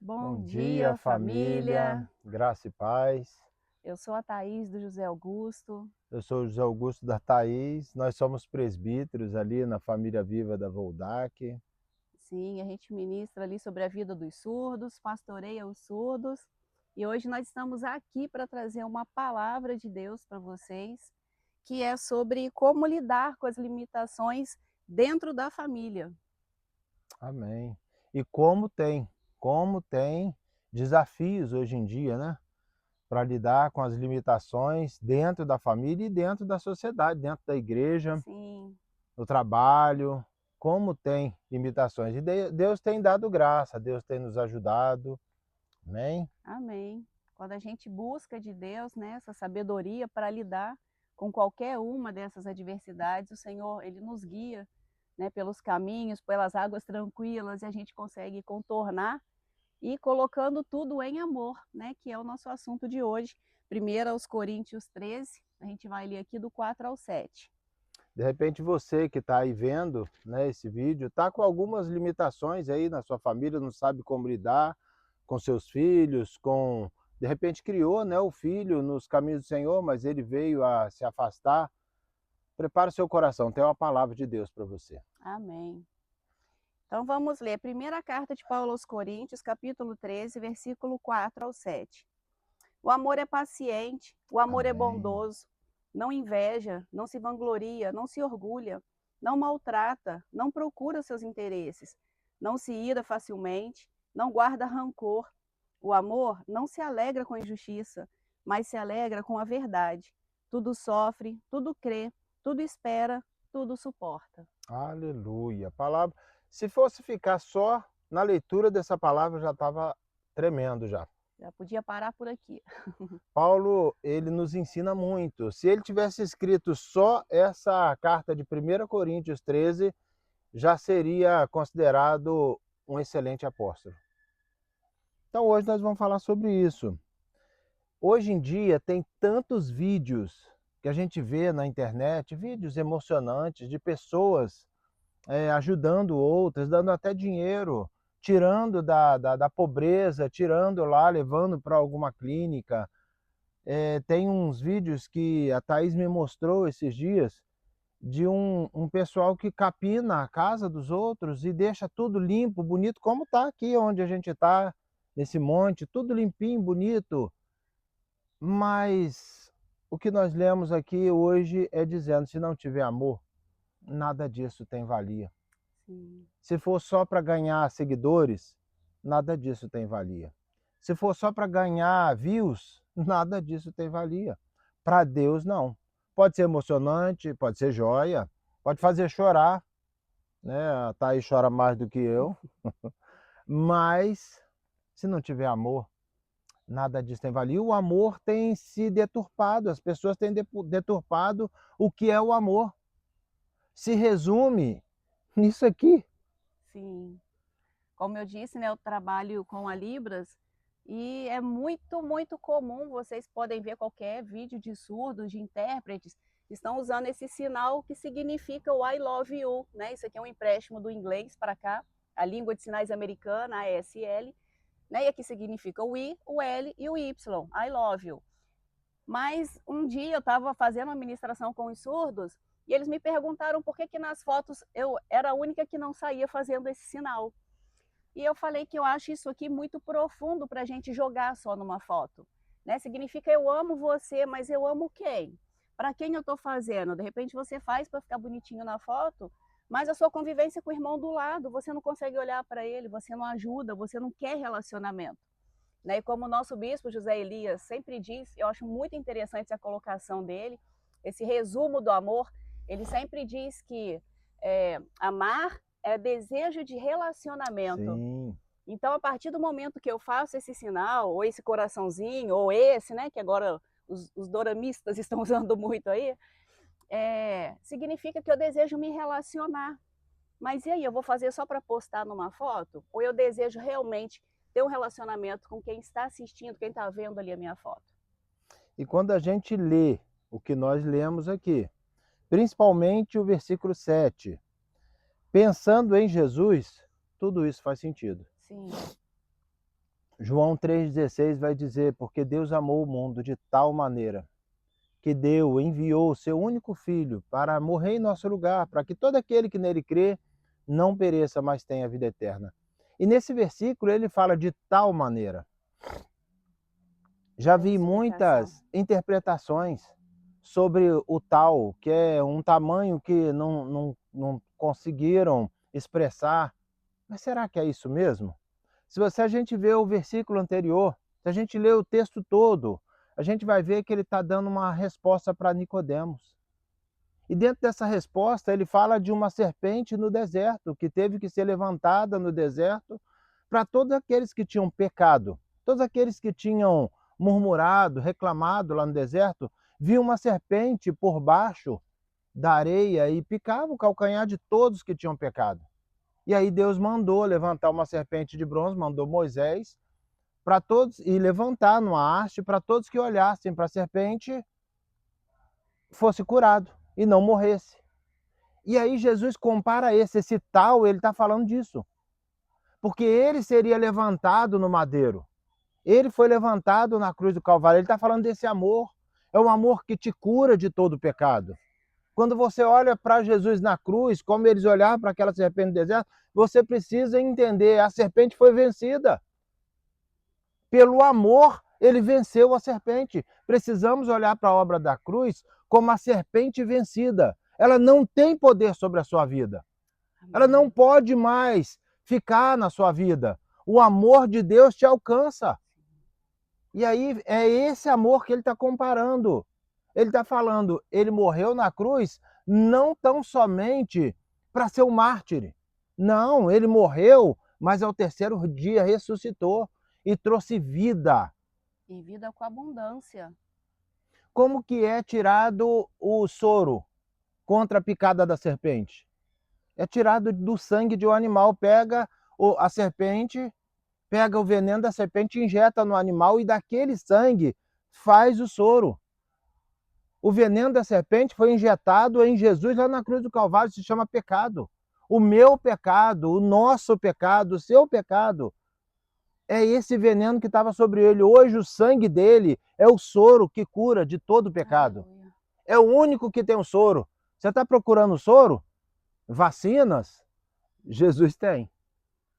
Bom Bom dia, dia, família, família. graça e paz. Eu sou a Thaís do José Augusto. Eu sou o José Augusto da Thaís, nós somos presbíteros ali na família viva da Voldac. Sim, a gente ministra ali sobre a vida dos surdos, pastoreia os surdos. E hoje nós estamos aqui para trazer uma palavra de Deus para vocês, que é sobre como lidar com as limitações dentro da família. Amém. E como tem desafios hoje em dia, né? Para lidar com as limitações dentro da família e dentro da sociedade, dentro da igreja, Sim, no trabalho, como tem limitações. E Deus tem dado graça, Deus tem nos ajudado, amém? amém. Quando a gente busca de Deus, né, essa sabedoria para lidar com qualquer uma dessas adversidades, o Senhor, ele nos guia, né, pelos caminhos, pelas águas tranquilas, e a gente consegue contornar e colocando tudo em amor, né, que é o nosso assunto de hoje. Primeiro aos Coríntios 13, a gente vai ler aqui do 4 ao 7. De repente você que está aí vendo, né, esse vídeo, está com algumas limitações aí na sua família, não sabe como lidar com seus filhos, de repente criou, né, o filho nos caminhos do Senhor, mas ele veio a se afastar. Prepare o seu coração, tem uma palavra de Deus para você. Amém. Então vamos ler a primeira carta de Paulo aos Coríntios, capítulo 13, versículo 4 ao 7. O amor é paciente, o amor é Amém. bondoso, não inveja, não se vangloria, não se orgulha, não maltrata, não procura seus interesses, não se ira facilmente, não guarda rancor. O amor não se alegra com a injustiça, mas se alegra com a verdade. Tudo sofre, tudo crê, tudo espera, tudo suporta. Aleluia. Palavra, se fosse ficar só na leitura dessa palavra, eu já estava tremendo já. Já podia parar por aqui. Paulo, ele nos ensina muito. Se ele tivesse escrito só essa carta de 1 Coríntios 13, já seria considerado um excelente apóstolo. Então hoje nós vamos falar sobre isso. Hoje em dia tem tantos vídeos que a gente vê na internet, vídeos emocionantes de pessoas ajudando outras, dando até dinheiro, tirando da pobreza, tirando lá, levando para alguma clínica. Tem uns vídeos que a Thaís me mostrou esses dias de um pessoal que capina a casa dos outros e deixa tudo limpo, bonito, como está aqui onde a gente está, nesse monte, tudo limpinho, bonito. Mas o que nós lemos aqui hoje é dizendo, se não tiver amor, nada disso tem valia. Sim, Se for só para ganhar seguidores, nada disso tem valia. Se for só para ganhar views, nada disso tem valia. Para Deus, não. Pode ser emocionante, pode ser joia, pode fazer chorar, né? A Thaís chora mais do que eu, mas se não tiver amor, nada disso tem valia. O amor tem se deturpado, as pessoas têm deturpado o que é o amor. Se resume nisso aqui. sim. Como eu disse, né, eu trabalho com a Libras e é muito, muito comum, vocês podem ver qualquer vídeo de surdos, de intérpretes, estão usando esse sinal que significa o I love you, né? Isso aqui é um empréstimo do inglês para cá, a língua de sinais americana, a ASL, né? E aqui significa o I, o L e o Y, I love you. Mas um dia eu estava fazendo uma ministração com os surdos e eles me perguntaram por que que nas fotos eu era a única que não saía fazendo esse sinal. E eu falei que eu acho isso aqui muito profundo para a gente jogar só numa foto. Né? Significa eu amo você, mas eu amo quem? Para quem eu estou fazendo? De repente você faz para ficar bonitinho na foto, mas a sua convivência com o irmão do lado, você não consegue olhar para ele, você não ajuda, você não quer relacionamento. Né? E como o nosso bispo José Elias sempre diz, eu acho muito interessante a colocação dele, esse resumo do amor, ele sempre diz que amar é desejo de relacionamento. Sim. Então, a partir do momento que eu faço esse sinal, ou esse coraçãozinho, ou esse, né, que agora os doramistas estão usando muito aí, significa que eu desejo me relacionar. Mas e aí, eu vou fazer só para postar numa foto? Ou eu desejo realmente ter um relacionamento com quem está assistindo, quem está vendo ali a minha foto? E quando a gente lê o que nós lemos aqui, principalmente o versículo 7, pensando em Jesus, tudo isso faz sentido. Sim, João 3,16 vai dizer, porque Deus amou o mundo de tal maneira que enviou o seu único filho para morrer em nosso lugar, para que todo aquele que nele crê não pereça, mas tenha vida eterna. E nesse versículo ele fala de tal maneira. Já vi muitas interpretações sobre o tal, que é um tamanho que não conseguiram expressar. Mas será que é isso mesmo? Se a gente vê o versículo anterior, se a gente lê o texto todo, a gente vai ver que ele está dando uma resposta para Nicodemos. E dentro dessa resposta, ele fala de uma serpente no deserto, que teve que ser levantada no deserto para todos aqueles que tinham pecado, todos aqueles que tinham murmurado, reclamado lá no deserto, viam uma serpente por baixo da areia e picava o calcanhar de todos que tinham pecado. E aí Deus mandou levantar uma serpente de bronze, mandou Moisés para todos e levantar numa haste para todos que olhassem para a serpente fosse curado e não morresse. E aí Jesus compara esse tal, ele está falando disso. Porque ele seria levantado no madeiro. Ele foi levantado na cruz do Calvário. Ele está falando desse amor. É um amor que te cura de todo pecado. Quando você olha para Jesus na cruz, como eles olhavam para aquela serpente no deserto, você precisa entender, a serpente foi vencida. Pelo amor, ele venceu a serpente. Precisamos olhar para a obra da cruz como a serpente vencida. Ela não tem poder sobre a sua vida. Ela não pode mais ficar na sua vida. O amor de Deus te alcança. E aí é esse amor que ele está comparando. Ele está falando, ele morreu na cruz não tão somente para ser um mártir. Não, ele morreu, mas ao terceiro dia ressuscitou e trouxe vida. E vida com abundância. Como que é tirado o soro contra a picada da serpente? É tirado do sangue de um animal, pega a serpente, pega o veneno da serpente, injeta no animal e daquele sangue faz o soro. O veneno da serpente foi injetado em Jesus lá na cruz do Calvário, se chama pecado. O meu pecado, o nosso pecado, o seu pecado, é esse veneno que estava sobre ele. Hoje o sangue dele é o soro que cura de todo o pecado. É o único que tem o soro. Você está procurando soro? Vacinas? Jesus tem.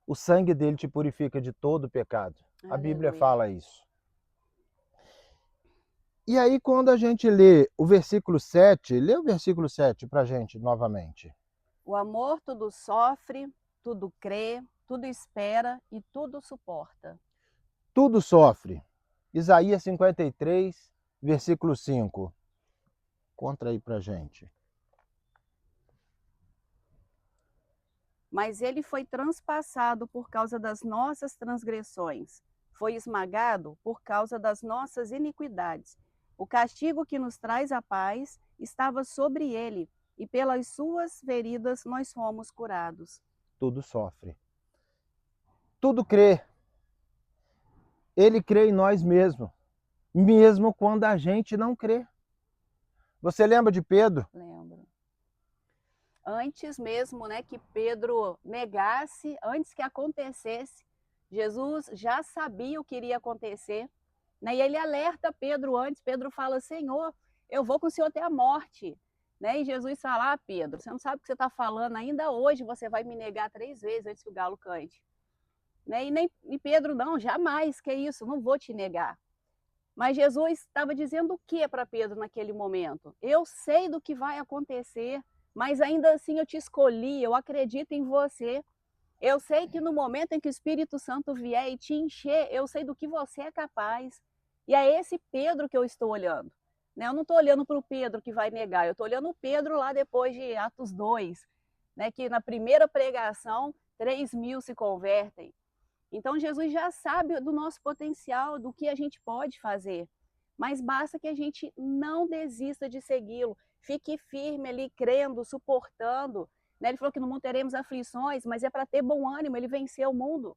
O sangue dele te purifica de todo o pecado. A Bíblia fala isso. E aí, quando a gente lê o versículo 7, lê o versículo 7 para a gente novamente. O amor tudo sofre, tudo crê, tudo espera e tudo suporta. Tudo sofre. Isaías 53, versículo 5. Conta aí para a gente. Mas ele foi transpassado por causa das nossas transgressões, foi esmagado por causa das nossas iniquidades. O castigo que nos traz a paz estava sobre ele, e pelas suas feridas nós fomos curados. Tudo sofre. Tudo crê. Ele crê em nós mesmos, mesmo quando a gente não crê. Você lembra de Pedro? Lembro. Antes mesmo, né, que Pedro negasse, antes que acontecesse, Jesus já sabia o que iria acontecer, né? E ele alerta Pedro antes. Pedro fala: Senhor, eu vou com o Senhor até a morte. Né? E Jesus fala: Pedro, você não sabe o que você está falando, ainda hoje você vai me negar 3 vezes antes que o galo cante. Né? E Pedro: não, jamais, que isso, não vou te negar. Mas Jesus estava dizendo o que para Pedro naquele momento? Eu sei do que vai acontecer, mas ainda assim eu te escolhi, eu acredito em você. Eu sei que no momento em que o Espírito Santo vier e te encher, eu sei do que você é capaz. E é esse Pedro que eu estou olhando. Né? Eu não estou olhando para o Pedro que vai negar, eu estou olhando o Pedro lá depois de Atos 2, né? Que na primeira pregação, 3.000 se convertem. Então Jesus já sabe do nosso potencial, do que a gente pode fazer. Mas basta que a gente não desista de segui-lo. Fique firme ali, crendo, suportando. Né? Ele falou que no mundo teremos aflições, mas é para ter bom ânimo, ele venceu o mundo.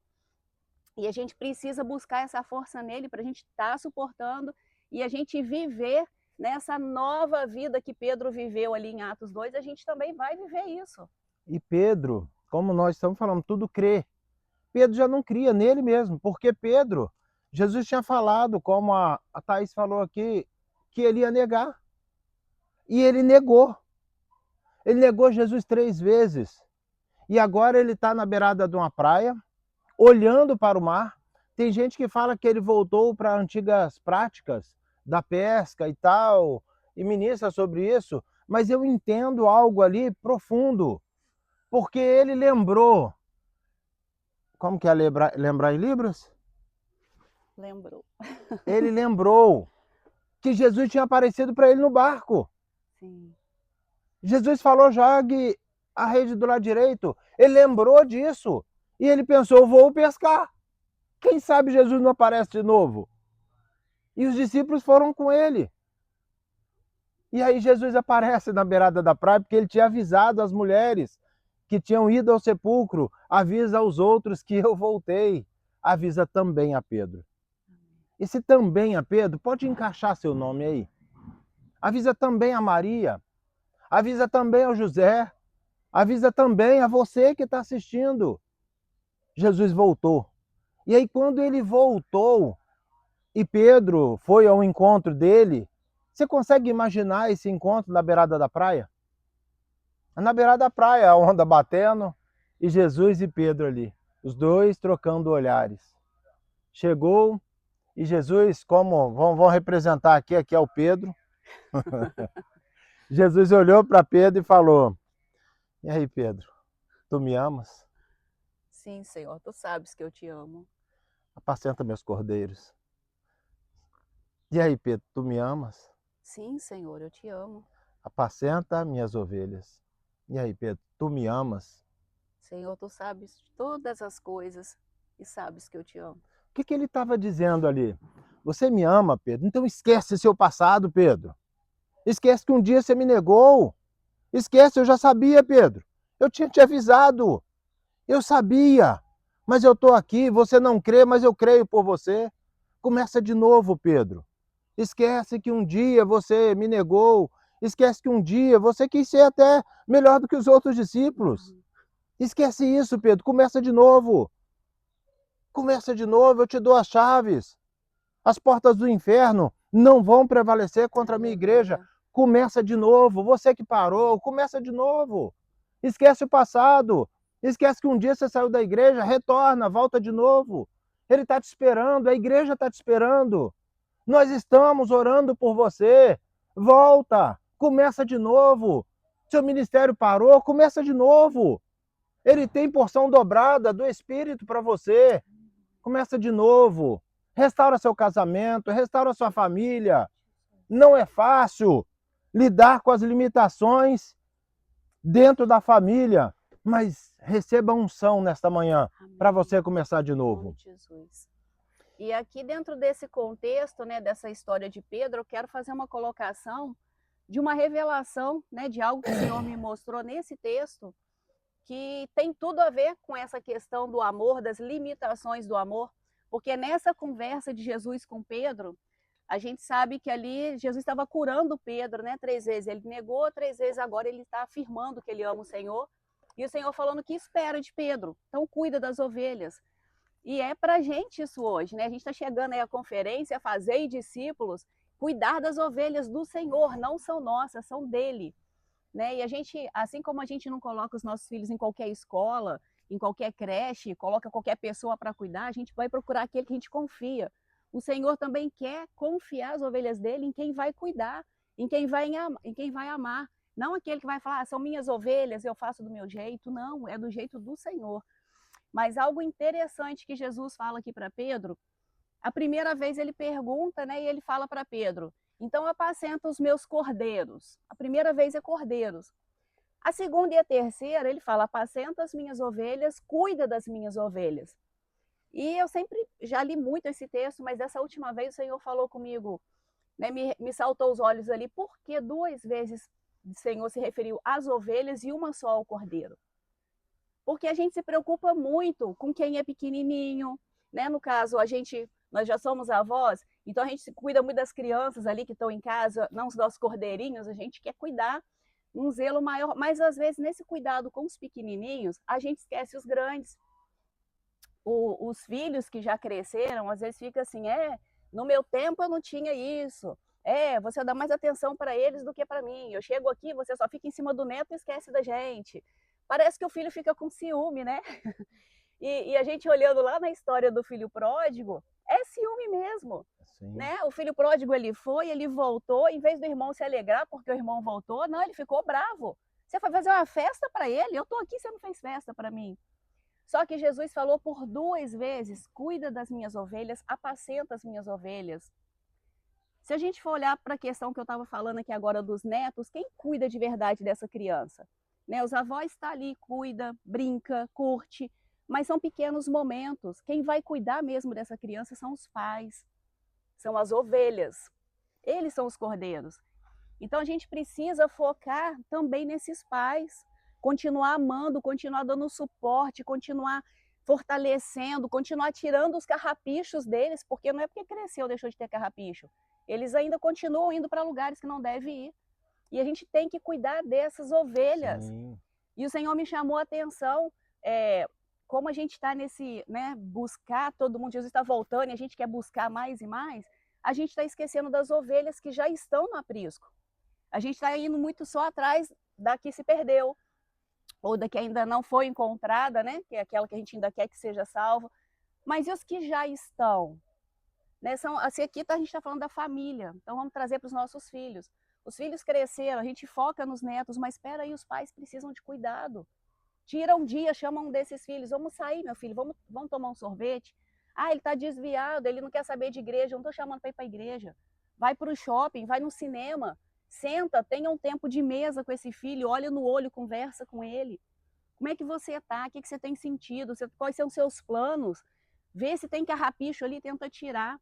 E a gente precisa buscar essa força nele para a gente estar suportando e a gente viver nessa nova vida que Pedro viveu ali em Atos 2, a gente também vai viver isso. E Pedro, como nós estamos falando, tudo crê. Pedro já não cria nele mesmo, porque Pedro, Jesus tinha falado, como a Thaís falou aqui, que ele ia negar. E ele negou. Ele negou Jesus 3 vezes. E agora ele está na beirada de uma praia, olhando para o mar. Tem gente que fala que ele voltou para antigas práticas da pesca e tal, e ministra sobre isso, mas eu entendo algo ali profundo, porque ele lembrou. Como que é lembrar em Libras? Lembrou. Ele lembrou que Jesus tinha aparecido para ele no barco. Sim. Jesus falou: jogue a rede do lado direito. Ele lembrou disso. E ele pensou: vou pescar. Quem sabe Jesus não aparece de novo? E os discípulos foram com ele. E aí Jesus aparece na beirada da praia, porque ele tinha avisado as mulheres que tinham ido ao sepulcro: avisa aos outros que eu voltei. Avisa também a Pedro. Esse também a Pedro, pode encaixar seu nome aí. Avisa também a Maria. Avisa também ao José. Avisa também a você que está assistindo. Jesus voltou. E aí quando ele voltou e Pedro foi ao encontro dele, você consegue imaginar esse encontro na beirada da praia? Na beirada da praia, a onda batendo e Jesus e Pedro ali, os dois trocando olhares. Chegou e Jesus, como vão representar aqui é o Pedro. Jesus olhou para Pedro e falou: e aí, Pedro, tu me amas? Sim, Senhor, tu sabes que eu te amo. Apacenta meus cordeiros. E aí, Pedro, tu me amas? Sim, Senhor, eu te amo. Apacenta minhas ovelhas. E aí, Pedro, tu me amas? Senhor, tu sabes todas as coisas e sabes que eu te amo. O que ele estava dizendo ali? Você me ama, Pedro? Então esquece seu passado, Pedro. Esquece que um dia você me negou. Esquece, eu já sabia, Pedro. Eu tinha te avisado. Eu sabia. Mas eu estou aqui, você não crê, mas eu creio por você. Começa de novo, Pedro. Esquece que um dia você me negou. Esquece que um dia você quis ser até melhor do que os outros discípulos. Esquece isso, Pedro. Começa de novo. Começa de novo, eu te dou as chaves. As portas do inferno não vão prevalecer contra a minha igreja. Começa de novo. Você que parou, começa de novo. Esquece o passado. Esquece que um dia você saiu da igreja, retorna, volta de novo. Ele está te esperando, a igreja está te esperando. Nós estamos orando por você. Volta, começa de novo. Seu ministério parou, começa de novo. Ele tem porção dobrada do Espírito para você. Começa de novo. Restaura seu casamento, restaura sua família. Não é fácil lidar com as limitações dentro da família, mas receba unção nesta manhã para você começar de novo. Jesus. E aqui dentro desse contexto, né, dessa história de Pedro, eu quero fazer uma colocação de uma revelação, né, de algo que o Senhor me mostrou nesse texto, que tem tudo a ver com essa questão do amor, das limitações do amor, porque nessa conversa de Jesus com Pedro, a gente sabe que ali Jesus estava curando Pedro, né, 3 vezes. Ele negou 3 vezes, agora ele está afirmando que ele ama o Senhor. E o Senhor falando que espera de Pedro. Então cuida das ovelhas. E é para a gente isso hoje, né? A gente está chegando aí à conferência, fazer discípulos, cuidar das ovelhas do Senhor, não são nossas, são dele. Né? E a gente, assim como a gente não coloca os nossos filhos em qualquer escola, em qualquer creche, coloca qualquer pessoa para cuidar, a gente vai procurar aquele que a gente confia. O Senhor também quer confiar as ovelhas dele em quem vai cuidar, em quem vai amar. Não aquele que vai falar, são minhas ovelhas, eu faço do meu jeito. Não, é do jeito do Senhor. Mas algo interessante que Jesus fala aqui para Pedro, a primeira vez ele pergunta, né, e ele fala para Pedro: então apacenta os meus cordeiros. A primeira vez é cordeiros. A segunda e a terceira, ele fala: apacenta as minhas ovelhas, cuida das minhas ovelhas. E eu sempre já li muito esse texto, mas dessa última vez o Senhor falou comigo, né, me saltou os olhos ali, porque 2 vezes o Senhor se referiu às ovelhas e uma só ao cordeiro. Porque a gente se preocupa muito com quem é pequenininho, né? No caso, nós já somos avós, então a gente se cuida muito das crianças ali que estão em casa, não os nossos cordeirinhos, a gente quer cuidar, um zelo maior, mas às vezes nesse cuidado com os pequenininhos, a gente esquece os grandes. os filhos que já cresceram, às vezes fica assim, no meu tempo eu não tinha isso. Você dá mais atenção para eles do que para mim. Eu chego aqui, você só fica em cima do neto e esquece da gente. Parece que o filho fica com ciúme, né? E a gente olhando lá na história do filho pródigo, é ciúme mesmo. Né? O filho pródigo, ele foi, ele voltou, em vez do irmão se alegrar porque o irmão voltou, não, ele ficou bravo. Você foi fazer uma festa para ele? Eu estou aqui, você não fez festa para mim. Só que Jesus falou por 2 vezes, cuida das minhas ovelhas, apacenta as minhas ovelhas. Se a gente for olhar para a questão que eu estava falando aqui agora dos netos, quem cuida de verdade dessa criança? Né? Os avós estão ali, cuida, brinca, curte, mas são pequenos momentos. Quem vai cuidar mesmo dessa criança são os pais, são as ovelhas. Eles são os cordeiros. Então a gente precisa focar também nesses pais, continuar amando, continuar dando suporte, continuar fortalecendo, continuar tirando os carrapichos deles, porque não é porque cresceu, deixou de ter carrapicho. Eles ainda continuam indo para lugares que não devem ir. E a gente tem que cuidar dessas ovelhas. Sim. E o Senhor me chamou a atenção, como a gente está nesse, né, buscar todo mundo, Jesus está voltando e a gente quer buscar mais e mais, a gente está esquecendo das ovelhas que já estão no aprisco. A gente está indo muito só atrás da que se perdeu, ou da que ainda não foi encontrada, né? Que é aquela que a gente ainda quer que seja salva. Mas e os que já estão? Né? Assim, aqui a gente está falando da família, então vamos trazer para os nossos filhos. Os filhos cresceram, a gente foca nos netos, mas espera aí, os pais precisam de cuidado. Tira um dia, chama um desses filhos, vamos sair, meu filho, vamos tomar um sorvete. Ele está desviado, ele não quer saber de igreja, eu não estou chamando para ir para a igreja. Vai para o shopping, vai no cinema, senta, tenha um tempo de mesa com esse filho, olha no olho, conversa com ele. Como é que você está? O que você tem sentido? Quais são os seus planos? Vê se tem carrapicho ali, tenta tirar.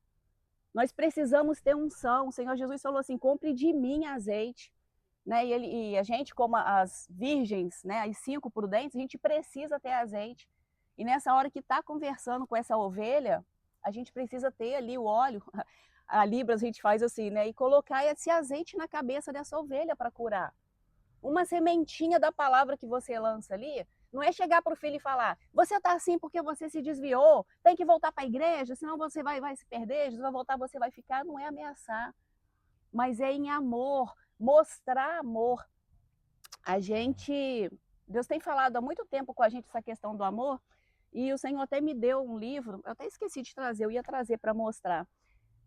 Nós precisamos ter unção. O Senhor Jesus falou assim, compre de mim azeite. Né? E a gente, como as virgens, né, as 5 prudentes, a gente precisa ter azeite. E nessa hora que está conversando com essa ovelha, a gente precisa ter ali o óleo, a Libras a gente faz assim, né, e colocar esse azeite na cabeça dessa ovelha para curar. Uma sementinha da palavra que você lança ali, não é chegar para o filho e falar, você está assim porque você se desviou, tem que voltar para a igreja, senão você vai se perder, Jesus vai voltar, você vai ficar. Não é ameaçar, mas é em amor, mostrar amor. Deus tem falado há muito tempo com a gente essa questão do amor, e o Senhor até me deu um livro, eu até esqueci de trazer, eu ia trazer para mostrar,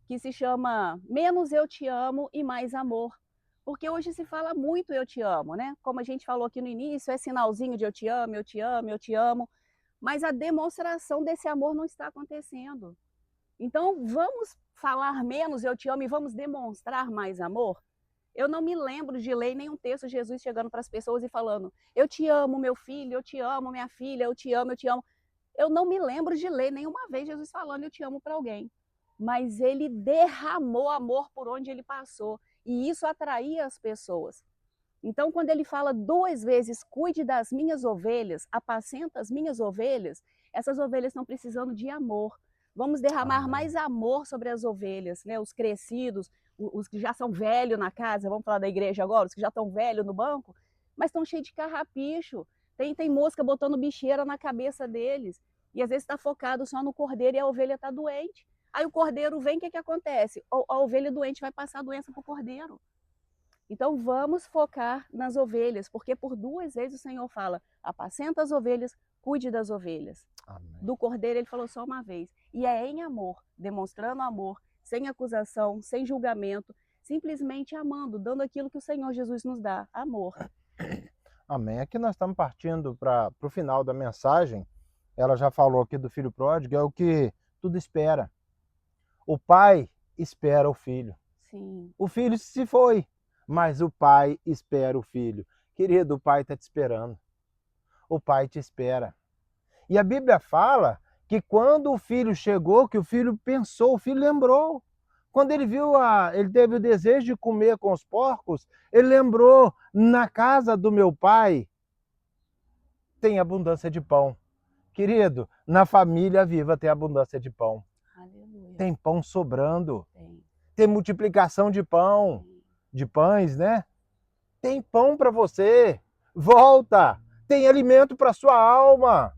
que se chama Menos Eu Te Amo e Mais Amor. Porque hoje se fala muito eu te amo, né? Como a gente falou aqui no início, é sinalzinho de eu te amo, eu te amo, eu te amo. Mas a demonstração desse amor não está acontecendo. Então, vamos falar menos eu te amo e vamos demonstrar mais amor? Eu não me lembro de ler nenhum texto de Jesus chegando para as pessoas e falando, eu te amo, meu filho, eu te amo, minha filha, eu te amo, eu te amo. Eu não me lembro de ler nenhuma vez Jesus falando eu te amo para alguém. Mas ele derramou amor por onde ele passou. E isso atraía as pessoas. Então, quando ele fala 2 vezes, cuide das minhas ovelhas, apacenta as minhas ovelhas, essas ovelhas estão precisando de amor. Vamos derramar mais amor sobre as ovelhas, né? Os crescidos, os que já são velhos na casa, vamos falar da igreja agora, os que já estão velhos no banco, mas estão cheios de carrapicho. Tem mosca botando bicheira na cabeça deles. E às vezes está focado só no cordeiro e a ovelha está doente. Aí o cordeiro vem, o que acontece? A ovelha doente vai passar a doença para o cordeiro. Então vamos focar nas ovelhas, porque por 2 vezes o Senhor fala, apacenta as ovelhas, cuide das ovelhas. Amém. Do cordeiro ele falou só uma vez. E é em amor, demonstrando amor, sem acusação, sem julgamento, simplesmente amando, dando aquilo que o Senhor Jesus nos dá, amor. Amém. Aqui nós estamos partindo para o final da mensagem. Ela já falou aqui do filho pródigo, é o que tudo espera. O pai espera o filho. Sim. O filho se foi, mas o pai espera o filho. Querido, o pai está te esperando. O pai te espera. E a Bíblia fala que quando o filho chegou, que o filho pensou, o filho lembrou. Quando ele viu, ele teve o desejo de comer com os porcos, ele lembrou, na casa do meu pai tem abundância de pão. Querido, na família viva tem abundância de pão. Aleluia. Tem pão sobrando. Tem multiplicação de pão, de pães, né? Tem pão para você. Volta. Tem alimento para sua alma.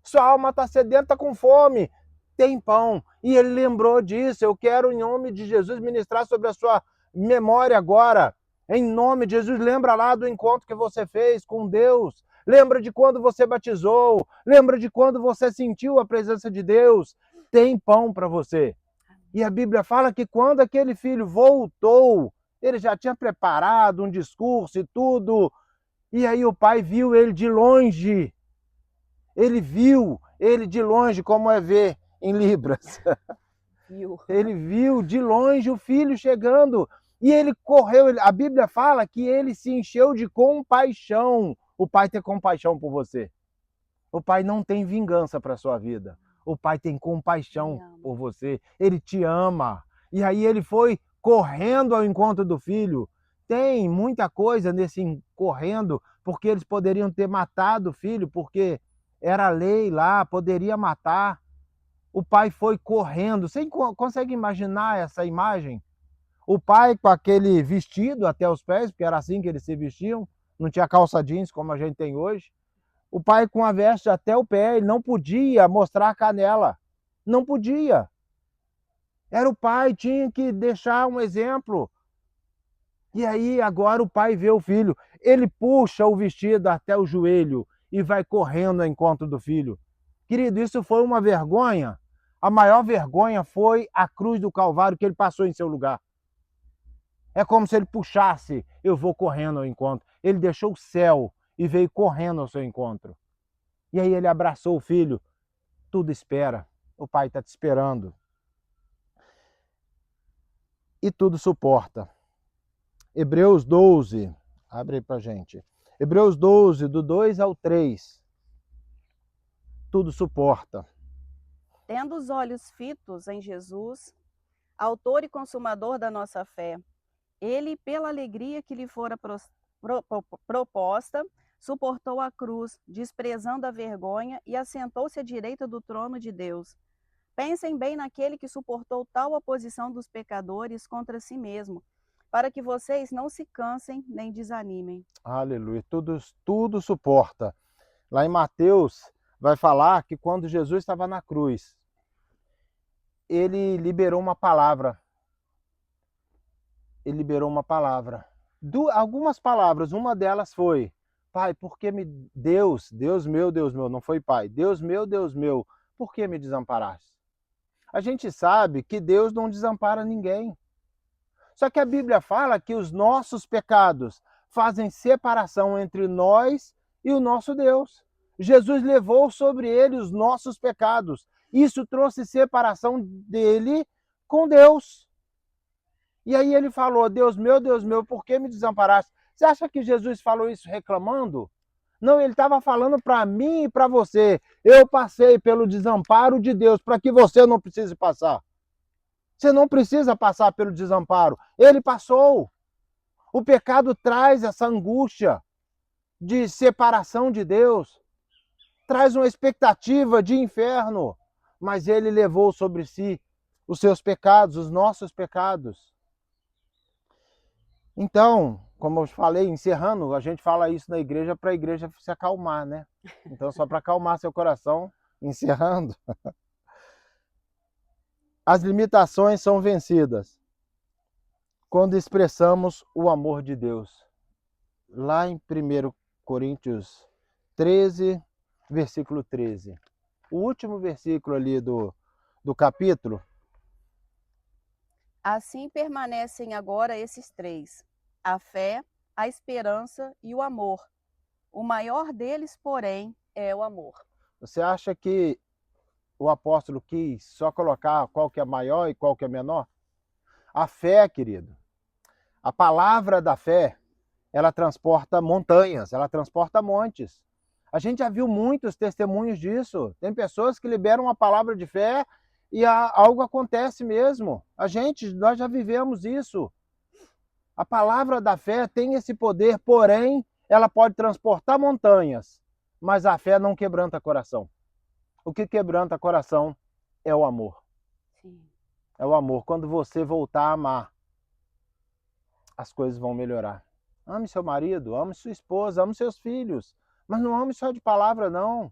Sua alma está sedenta, está com fome. Tem pão. E ele lembrou disso. Eu quero, em nome de Jesus, ministrar sobre a sua memória agora. Em nome de Jesus, lembra lá do encontro que você fez com Deus. Lembra de quando você batizou. Lembra de quando você sentiu a presença de Deus. Tem pão para você. E a Bíblia fala que quando aquele filho voltou, ele já tinha preparado um discurso e tudo. E aí o pai viu ele de longe. Ele viu ele de longe, como é ver em Libras. Ele viu de longe o filho chegando. E ele correu. A Bíblia fala que ele se encheu de compaixão. O pai tem compaixão por você. O pai não tem vingança para a sua vida. O pai tem compaixão por você. Ele te ama. E aí ele foi correndo ao encontro do filho. Tem muita coisa nesse correndo, porque eles poderiam ter matado o filho, porque era lei lá, poderia matar. O pai foi correndo. Você consegue imaginar essa imagem? O pai com aquele vestido até os pés, porque era assim que eles se vestiam, não tinha calça jeans como a gente tem hoje. O pai com a veste até o pé, ele não podia mostrar a canela. Não podia. Era o pai, tinha que deixar um exemplo. E aí agora o pai vê o filho, ele puxa o vestido até o joelho e vai correndo ao encontro do filho. Querido, isso foi uma vergonha. A maior vergonha foi a cruz do Calvário que ele passou em seu lugar. É como se ele puxasse, eu vou correndo ao encontro. Ele deixou o céu e veio correndo ao seu encontro. E aí ele abraçou o filho. Tudo espera. O pai está te esperando. E tudo suporta. Hebreus 12. Abre aí pra gente. Hebreus 12, do 2 ao 3. Tudo suporta. Tendo os olhos fitos em Jesus, autor e consumador da nossa fé, ele, pela alegria que lhe fora proposta, suportou a cruz, desprezando a vergonha, e assentou-se à direita do trono de Deus. Pensem bem naquele que suportou tal oposição dos pecadores contra si mesmo, para que vocês não se cansem nem desanimem. Aleluia. Tudo suporta. Lá em Mateus vai falar que quando Jesus estava na cruz, ele liberou uma palavra. Ele liberou uma palavra. Algumas palavras, uma delas foi: Pai, por que me... Deus meu, não foi Pai. Deus meu, por que me desamparaste? A gente sabe que Deus não desampara ninguém. Só que a Bíblia fala que os nossos pecados fazem separação entre nós e o nosso Deus. Jesus levou sobre ele os nossos pecados. Isso trouxe separação dele com Deus. E aí ele falou: Deus meu, por que me desamparaste? Você acha que Jesus falou isso reclamando? Não, ele estava falando para mim e para você. Eu passei pelo desamparo de Deus para que você não precise passar. Você não precisa passar pelo desamparo. Ele passou. O pecado traz essa angústia de separação de Deus. Traz uma expectativa de inferno. Mas ele levou sobre si os seus pecados, os nossos pecados. Então, como eu falei, encerrando, a gente fala isso na igreja para a igreja se acalmar, né? Então, só para acalmar seu coração, encerrando. As limitações são vencidas quando expressamos o amor de Deus. Lá em 1 Coríntios 13, versículo 13. O último versículo ali do capítulo. Assim permanecem agora esses três: a fé, a esperança e o amor. O maior deles, porém, é o amor. Você acha que o apóstolo quis só colocar qual que é maior e qual que é menor? A fé, querido, a palavra da fé, ela transporta montanhas, ela transporta montes. A gente já viu muitos testemunhos disso. Tem pessoas que liberam uma palavra de fé e algo acontece mesmo. Nós já vivemos isso. A palavra da fé tem esse poder, porém, ela pode transportar montanhas, mas a fé não quebranta coração. O que quebranta coração é o amor. Sim. É o amor. Quando você voltar a amar, as coisas vão melhorar. Ame seu marido, ame sua esposa, ame seus filhos, mas não ame só de palavra, não.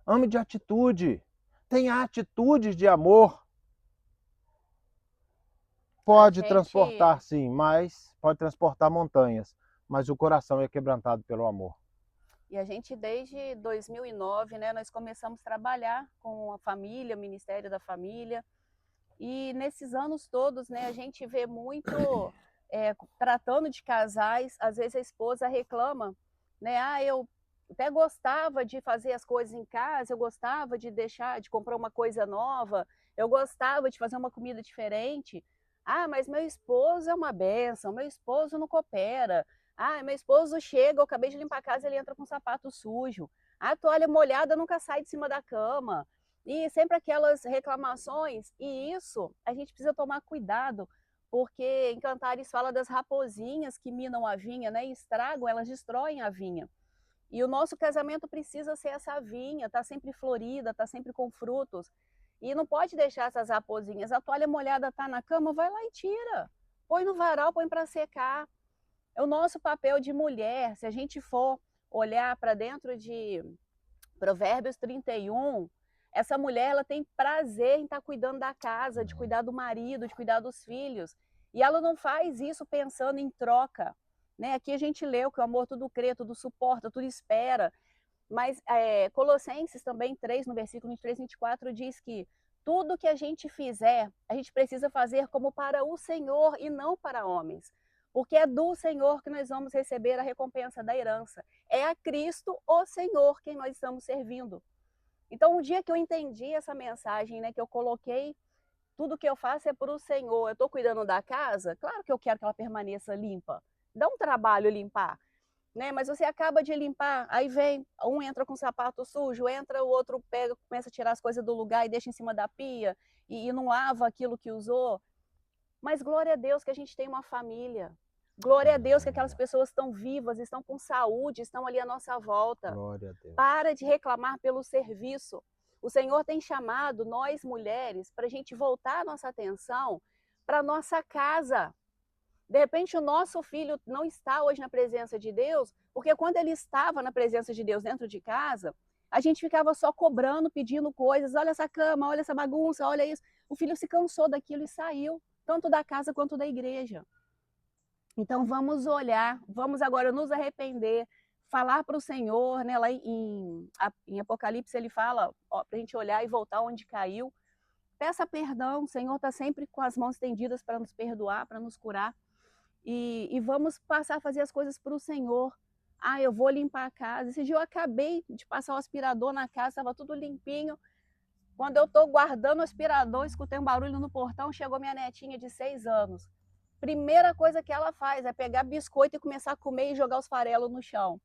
Ame de atitude. Tenha atitudes de amor. Pode transportar, sim, mas pode transportar montanhas, mas o coração é quebrantado pelo amor. E a gente, desde 2009, né, nós começamos a trabalhar com a família, o Ministério da Família, e nesses anos todos, né, a gente vê muito tratando de casais, às vezes a esposa reclama, né, eu até gostava de fazer as coisas em casa, eu gostava de comprar uma coisa nova, eu gostava de fazer uma comida diferente, mas meu esposo é uma bênção, meu esposo não coopera, meu esposo chega, eu acabei de limpar a casa, ele entra com sapato sujo, a toalha molhada nunca sai de cima da cama, e sempre aquelas reclamações, e isso a gente precisa tomar cuidado, porque em Cantares fala das raposinhas que minam a vinha, né, e estragam, elas destroem a vinha. E o nosso casamento precisa ser essa vinha, tá sempre florida, tá sempre com frutos. E não pode deixar essas raposinhas. A toalha molhada tá na cama, vai lá e tira. Põe no varal, põe para secar. É o nosso papel de mulher. Se a gente for olhar para dentro de Provérbios 31, essa mulher ela tem prazer em estar cuidando da casa, de cuidar do marido, de cuidar dos filhos. E ela não faz isso pensando em troca. Né? Aqui a gente leu que o amor tudo crê, tudo suporta, tudo espera. Mas Colossenses também 3, no versículo 23 e 24, diz que tudo que a gente fizer, a gente precisa fazer como para o Senhor e não para homens. Porque é do Senhor que nós vamos receber a recompensa da herança. É a Cristo, o Senhor, quem nós estamos servindo. Então, o dia que eu entendi essa mensagem, né, que eu coloquei, tudo que eu faço é para o Senhor, eu estou cuidando da casa, claro que eu quero que ela permaneça limpa. Dá um trabalho limpar, né? Mas você acaba de limpar, aí vem, um entra com sapato sujo, entra, o outro pega, começa a tirar as coisas do lugar e deixa em cima da pia, e não lava aquilo que usou. Mas glória a Deus que a gente tem uma família. Glória a Deus que aquelas pessoas estão vivas, estão com saúde, estão ali à nossa volta. Glória a Deus. Para de reclamar pelo serviço. O Senhor tem chamado nós mulheres para a gente voltar a nossa atenção para a nossa casa. De repente o nosso filho não está hoje na presença de Deus, porque quando ele estava na presença de Deus dentro de casa, a gente ficava só cobrando, pedindo coisas, olha essa cama, olha essa bagunça, olha isso. O filho se cansou daquilo e saiu, tanto da casa quanto da igreja. Então vamos olhar, vamos agora nos arrepender, falar para o Senhor, né? Lá em Apocalipse ele fala para a gente olhar e voltar onde caiu. Peça perdão, o Senhor está sempre com as mãos estendidas para nos perdoar, para nos curar. E vamos passar a fazer as coisas para o Senhor. Eu vou limpar a casa. Esse dia eu acabei de passar o aspirador na casa, estava tudo limpinho. Quando eu estou guardando o aspirador, escutei um barulho no portão, chegou minha netinha de 6 anos. Primeira coisa que ela faz é pegar biscoito e começar a comer e jogar os farelos no chão.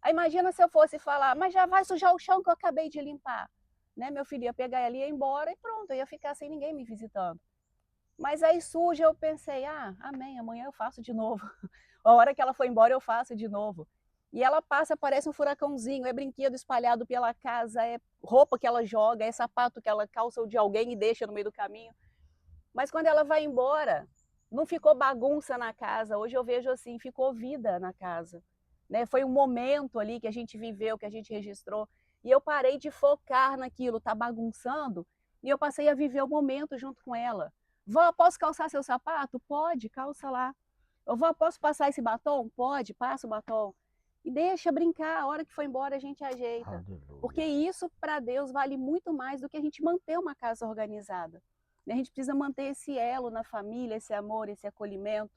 Aí imagina se eu fosse falar, mas já vai sujar o chão que eu acabei de limpar. Né? Meu filho ia pegar ela e ia embora e pronto, eu ia ficar sem ninguém me visitando. Mas aí suja, eu pensei, amém, amanhã eu faço de novo. A hora que ela foi embora, eu faço de novo. E ela passa, parece um furacãozinho, é brinquedo espalhado pela casa, é roupa que ela joga, é sapato que ela calça de alguém e deixa no meio do caminho. Mas quando ela vai embora, não ficou bagunça na casa. Hoje eu vejo assim, ficou vida na casa. Né? Foi um momento ali que a gente viveu, que a gente registrou. E eu parei de focar naquilo, tá bagunçando, e eu passei a viver o momento junto com ela. Vó, posso calçar seu sapato? Pode, calça lá. Vó, posso passar esse batom? Pode, passa o batom. E deixa brincar, a hora que for embora a gente ajeita. Aleluia. Porque isso para Deus vale muito mais do que a gente manter uma casa organizada. A gente precisa manter esse elo na família, esse amor, esse acolhimento.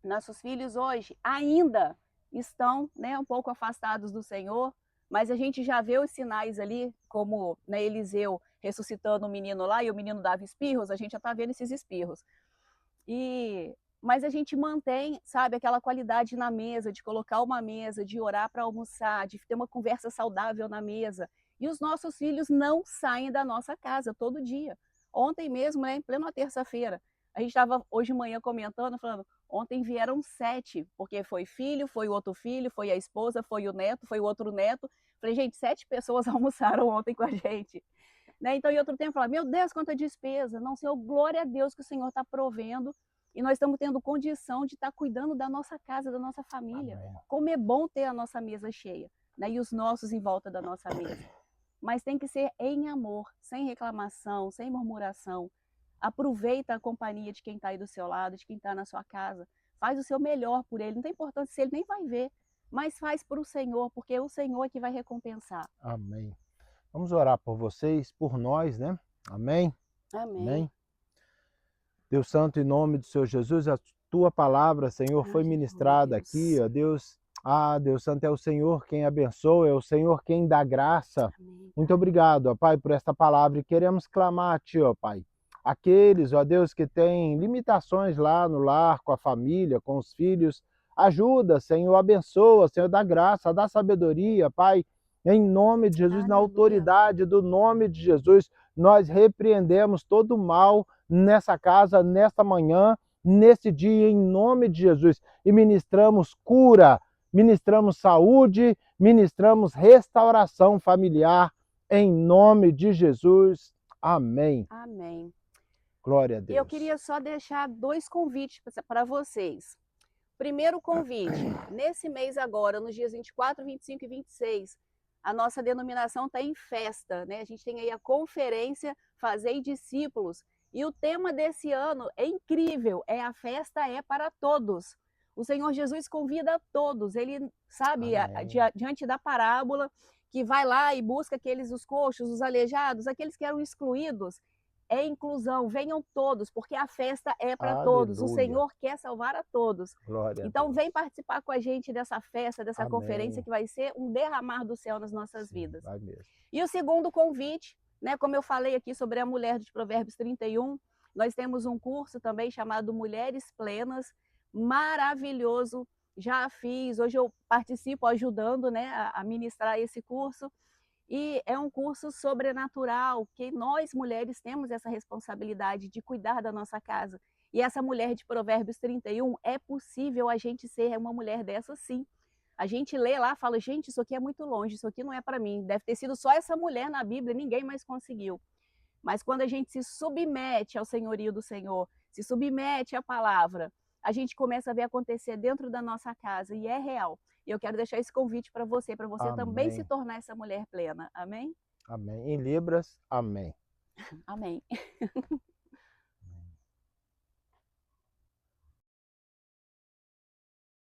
Nossos filhos hoje ainda estão, né, um pouco afastados do Senhor, mas a gente já vê os sinais ali, como, né, Eliseu ressuscitando o menino lá e o menino dava espirros, a gente já está vendo esses espirros. Mas a gente mantém, sabe, aquela qualidade na mesa, de colocar uma mesa, de orar para almoçar, de ter uma conversa saudável na mesa. E os nossos filhos não saem da nossa casa todo dia. Ontem mesmo, né, em plena terça-feira, a gente estava hoje de manhã comentando, falando, ontem vieram 7, porque foi filho, foi o outro filho, foi a esposa, foi o neto, foi o outro neto. Falei, gente, 7 pessoas almoçaram ontem com a gente. Né? Então, em outro tempo, falar, meu Deus, quanta despesa. Não, Senhor, glória a Deus que o Senhor está provendo e nós estamos tendo condição de estar cuidando da nossa casa, da nossa família. Amém. Como é bom ter a nossa mesa cheia, né? E os nossos em volta da nossa mesa. mas tem que ser em amor, sem reclamação, sem murmuração. Aproveita a companhia de quem está aí do seu lado, de quem está na sua casa. Faz o seu melhor por ele. Não tem importância se ele nem vai ver, mas faz para o Senhor, porque é o Senhor que vai recompensar. Amém. Vamos orar por vocês, por nós, né? Amém? Amém. Amém. Deus Santo, em nome do Senhor Jesus, a tua palavra, Senhor, foi ministrada aqui, ó Deus. Ah, Deus Santo, é o Senhor quem abençoa, é o Senhor quem dá graça. Amém. Muito obrigado, ó Pai, por esta palavra, e queremos clamar a Ti, ó Pai. Aqueles, ó Deus, que têm limitações lá no lar, com a família, com os filhos, ajuda, Senhor, abençoa, Senhor, dá graça, dá sabedoria, Pai. Em nome de Jesus, na Aleluia. autoridade do nome de Jesus, nós repreendemos todo o mal nessa casa, nesta manhã, nesse dia, em nome de Jesus. E ministramos cura, ministramos saúde, ministramos restauração familiar, em nome de Jesus. Amém. Amém. Glória a Deus. Eu queria só deixar 2 convites para vocês. Primeiro convite, nesse mês agora, nos dias 24, 25 e 26, a nossa denominação está em festa, né? A gente tem aí a conferência Fazei Discípulos, e o tema desse ano é incrível, é a festa é para todos. O Senhor Jesus convida a todos, ele sabe, diante da parábola, que vai lá e busca aqueles, os coxos, os aleijados, aqueles que eram excluídos, é inclusão, venham todos, porque a festa é para todos, o Senhor quer salvar a todos. Glória então a Deus. Vem participar com a gente dessa festa, dessa Amém. Conferência, que vai ser um derramar do céu nas nossas Sim, vidas. vai mesmo. E o segundo convite, né, como eu falei aqui sobre a mulher de Provérbios 31, nós temos um curso também chamado Mulheres Plenas, maravilhoso, já fiz, hoje eu participo ajudando, né, a ministrar esse curso. E é um curso sobrenatural, que nós mulheres temos essa responsabilidade de cuidar da nossa casa. E essa mulher de Provérbios 31, é possível a gente ser uma mulher dessa sim. A gente lê lá e fala, gente, isso aqui é muito longe, isso aqui não é para mim. Deve ter sido só essa mulher na Bíblia, ninguém mais conseguiu. Mas quando a gente se submete ao senhorio do Senhor, se submete à palavra, a gente começa a ver acontecer dentro da nossa casa, e é real. E eu quero deixar esse convite para você também se tornar essa mulher plena. Amém? Amém. Em Libras, amém. Amém.